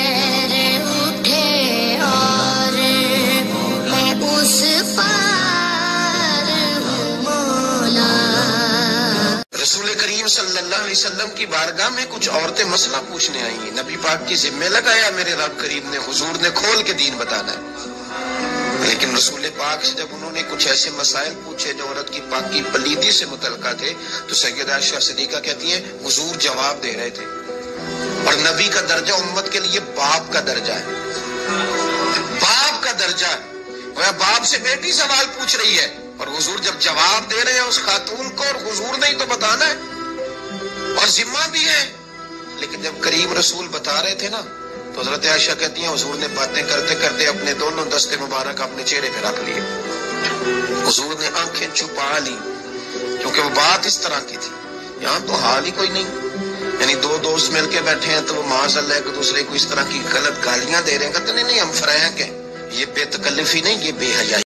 उठे और मैं उस पार हूँ मौला। रसूल करीम सल्लल्लाहु अलैहि वसल्लम की बारगाह में कुछ औरतें मसला पूछने आई हैं। नबी पाक की जिम्मे लगाया मेरे रब करीम ने, हुजूर ने खोल के दीन बताना है। लेकिन रसूल पाक से जब उन्होंने कुछ ऐसे मसाइल पूछे जो औरत की पाकी पलीदी से मुतल्लका थे, तो सैयदा आयशा सिद्दीका कहती हैं हुजूर जवाब दे रहे थे। और नबी का दर्जा उम्मत के लिए बाप का दर्जा है, बाप का दर्जा है। वह बाप से बेटी सवाल पूछ रही है और हुजूर जब जवाब दे रहे हैं उस खातून को, और हुजूर ने ही तो बताना है और जिम्मा भी है। लेकिन जब करीम रसूल बता रहे थे ना, तो हजरत आयशा कहती हैं हुजूर ने बातें करते करते अपने दोनों दस्ते मुबारक अपने चेहरे पे रख लिए। हुजूर ने आंखें छुपा ली क्योंकि वो बात इस तरह की थी। यहाँ तो हाल ही कोई नहीं, यानी दो दोस्त मिलके बैठे हैं तो वो माज़अल्लाह एक दूसरे को इस तरह की गलत गालियां दे रहे हैं। कहते नहीं हम फरैक हैं। ये बेतकल्लुफी नहीं, ये बेहयाई।